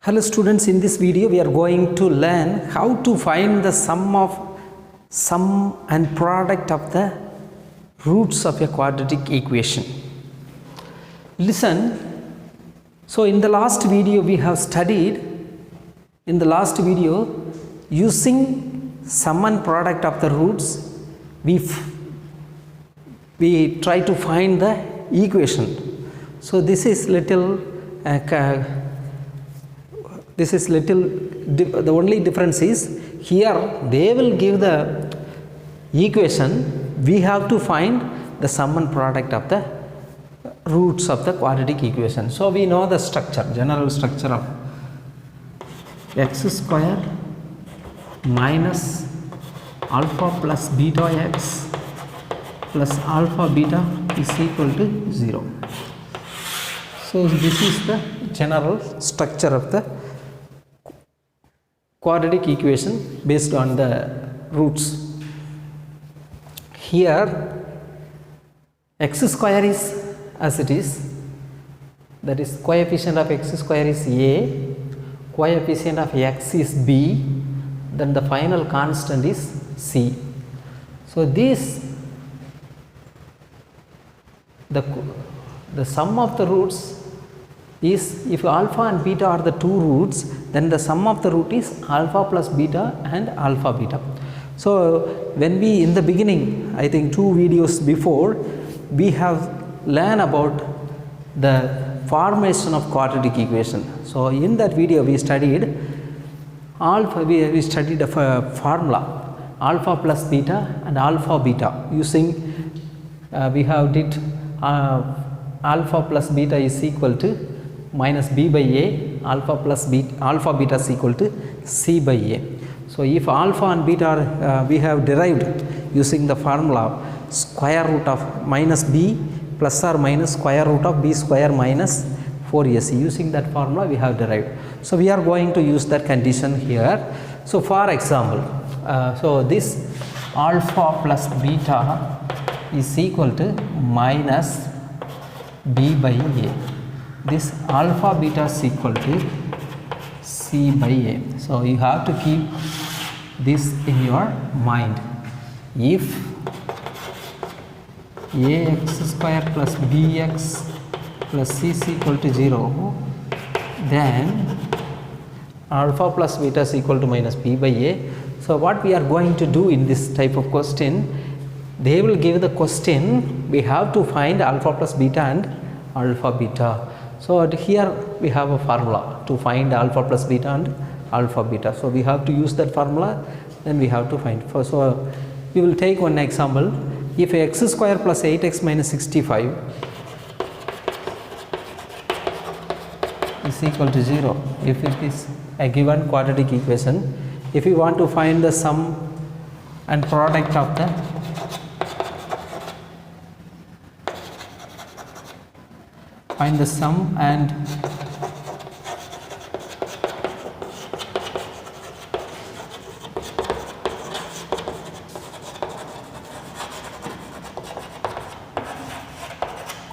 Hello students, in this video we are going to learn how to find the sum and product of the roots of a quadratic equation. Listen, so in the last video we have studied, using sum and product of the roots, we try to find the equation. So this is little the only difference is here they will give the equation, we have to find the sum and product of the roots of the quadratic equation. So we know the structure, general structure of x square minus alpha plus beta x plus alpha beta is equal to 0. So this is the general structure of the quadratic equation based on the roots. Here x square is as it is, that is coefficient of x square is a, coefficient of x is b, then the final constant is c. So this the sum of the roots is, if alpha and beta are the two roots, then the sum of the root is alpha plus beta and alpha beta. So when we in the beginning, I think 2 videos before, we have learned about the formation of quadratic equation. So in that video we studied we studied a formula alpha plus beta and alpha beta using we have did alpha plus beta is equal to minus b by a, alpha plus alpha beta is equal to c by a. So if alpha and beta are we have derived using the formula square root of minus b plus or minus square root of b square minus 4ac, using that formula we have derived. So we are going to use that condition here. So for example, so this alpha plus beta is equal to minus b by a. This alpha beta is equal to c by a. So you have to keep this in your mind. If ax square plus bx plus c is equal to 0, then alpha plus beta is equal to minus b by a. So what we are going to do in this type of question, they will give the question, we have to find alpha plus beta and alpha beta. So here we have a formula to find alpha plus beta and alpha beta. So we have to use that formula, then we have to find. So we will take one example. If x square plus 8x minus 65 is equal to 0, if it is a given quadratic equation, if you want to find the sum and product of the sum and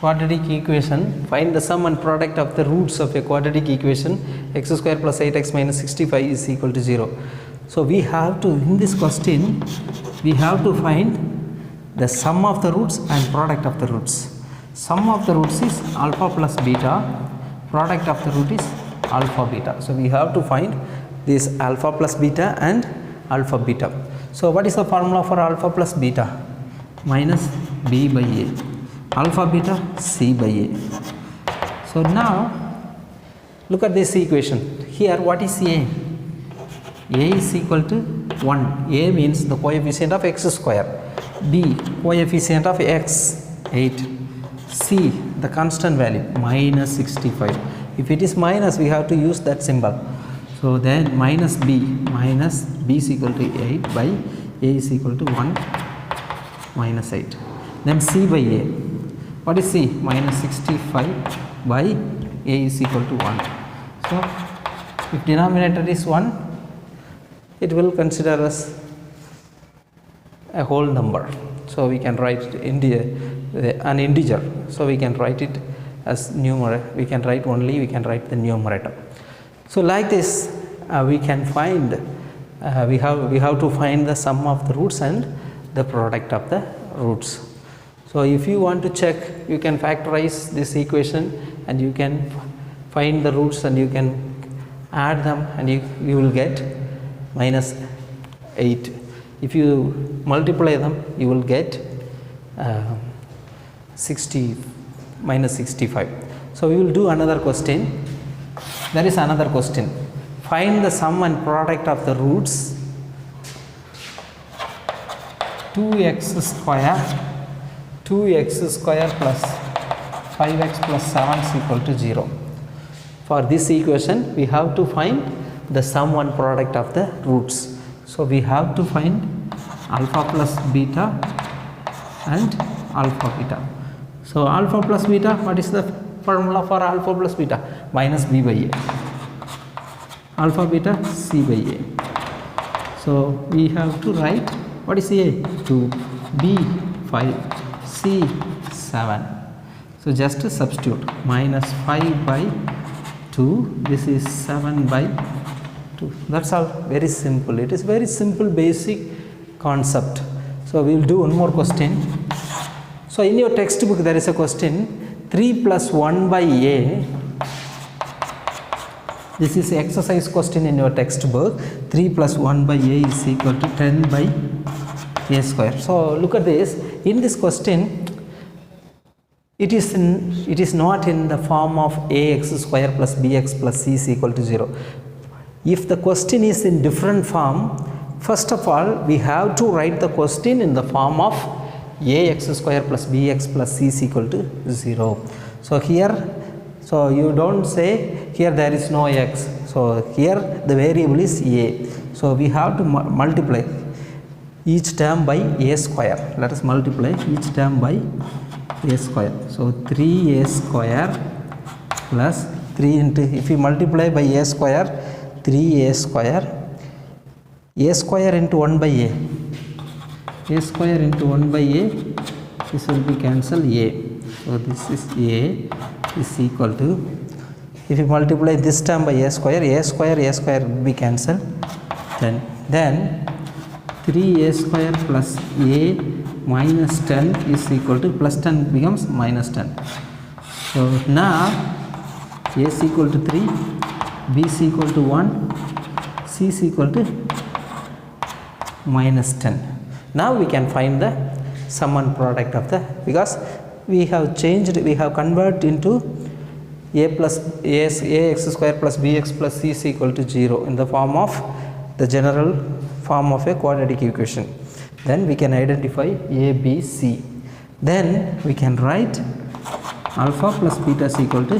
quadratic equation, find the sum and product of the roots of a quadratic equation x square plus 8x minus 65 is equal to 0. So we have to, in this question, we have to find the sum of the roots and product of the roots. Sum of the roots is alpha plus beta, product of the root is alpha beta. So we have to find this alpha plus beta and alpha beta. So what is the formula for alpha plus beta? Minus b by a, alpha beta c by a. So now look at this equation. Here what is a? A is equal to 1. A means the coefficient of x square, b coefficient of x 8, c the constant value minus 65. If it is minus, we have to use that symbol. So then minus b is equal to 8 by a is equal to 1 minus 8. Then c by a, what is c? Minus 65 by a is equal to 1. So if denominator is 1, it will consider as a whole number. So we can write an integer. So we can write it as numerator. We can write the numerator. So like this we can find we have to find the sum of the roots and the product of the roots. So if you want to check, you can factorize this equation and you can find the roots and you can add them and you will get minus 8. If you multiply them, you will get 60 minus 65. So we will do another question. There is another question. Find the sum and product of the roots 2x square plus 5x plus 7 is equal to 0. For this equation, we have to find the sum and product of the roots. So we have to find alpha plus beta and alpha beta. So alpha plus beta, what is the formula for alpha plus beta? Minus b by a. Alpha beta c by a. So we have to write, what is a? 2, b 5, c 7. So just substitute minus 5 by 2, this is 7 by 2. That's all, very simple. It is very simple basic concept. So we will do one more question. So in your textbook there is a question, 3 plus 1 by a. This is exercise question in your textbook. 3 plus 1 by a is equal to 10 by a square. So look at this. In this question, it is not in the form of ax square plus bx plus c is equal to 0. If the question is in different form, first of all we have to write the question in the form of ax square plus bx plus c is equal to 0. So here, so you don't say here there is no x. So here the variable is a. So we have to multiply each term by a square. Let us multiply each term by a square. So 3a square plus 3 into, if you multiply by a square, 3a square into 1 by a square into 1 by a, this will be cancelled a. So this is a is equal to, if you multiply this term by a square will be cancelled 10. Then 3a square plus a minus 10 is equal to, plus 10 becomes minus 10. So now a is equal to 3, b is equal to 1, c is equal to minus 10. Now we can find the sum and product of the, because we have changed, we have converted into ax square plus bx plus c is equal to 0 in the form of the general form of a quadratic equation. Then we can identify a, b, c. Then we can write alpha plus beta is equal to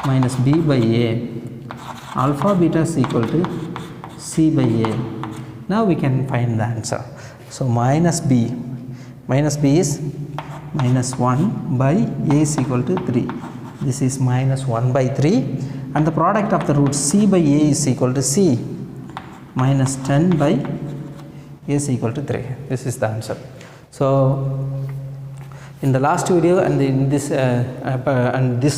minus b by a. Alpha beta is equal to c by a. Now we can find the answer. So minus b is minus 1 by a is equal to 3. This is minus 1 by 3, and the product of the roots c by a is equal to c minus 10 by a is equal to 3. This is the answer. So in the last video and in this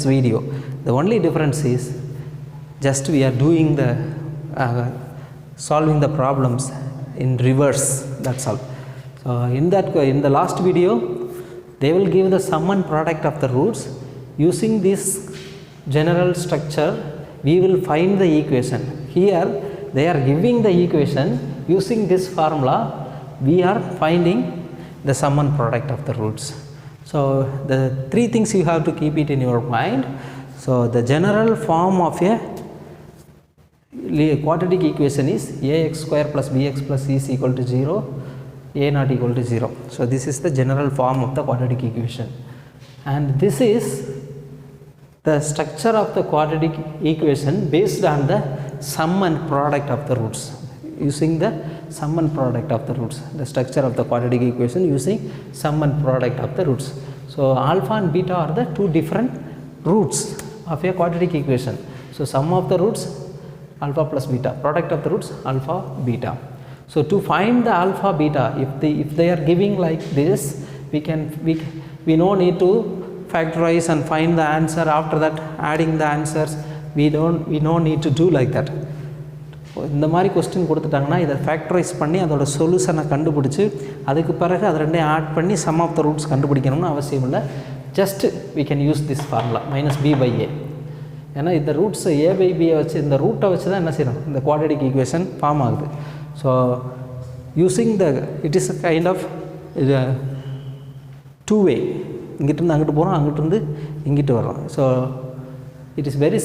video, the only difference is just we are doing the solving the problems in reverse, that's all. So in the last video they will give the sum and product of the roots. Using this general structure we will find the equation. Here they are giving the equation. Using this formula we are finding the sum and product of the roots. So the three things you have to keep it in your mind. So the general form of a quadratic equation is ax square plus bx plus c is equal to 0, a not equal to 0. So this is the general form of the quadratic equation, and this is the structure of the quadratic equation based on the sum and product of the roots. Using the sum and product of the roots, the structure of the quadratic equation using sum and product of the roots. So alpha and beta are the two different roots of a quadratic equation. So sum of the roots alpha plus beta, product of the roots alpha beta. So to find the alpha beta, if they are giving like this, we no need to factorize and find the answer. After that adding the answers, we no need to do like that. இந்த மாதிரி question கொடுத்துட்டாங்கன்னா இதை factorise பண்ணி அதோட சொல்யூஷனை கண்டுபிடிச்சி அதுக்கு பிறகு அதை ரெண்டையும் ஆட் பண்ணி சம் ஆஃப் த ரூட்ஸ் கண்டுபிடிக்கணும்னு அவசியம் இல்லை. Just we can use this formula -b/a. ஏன்னா இந்த ரூட்ஸ் a/b வச்சு இந்த ரூட்டை வச்சு தான் என்ன செய்யணும், இந்த குவாட்ரடிக் ஈக்குவேஷன் ஃபார்ம் ஆகுது. So using it is a kind of two way. இங்கிட்டிருந்து அங்கிட்டு போகிறோம், அங்கிட்டிருந்து இங்கிட்டு வரோம். So it is very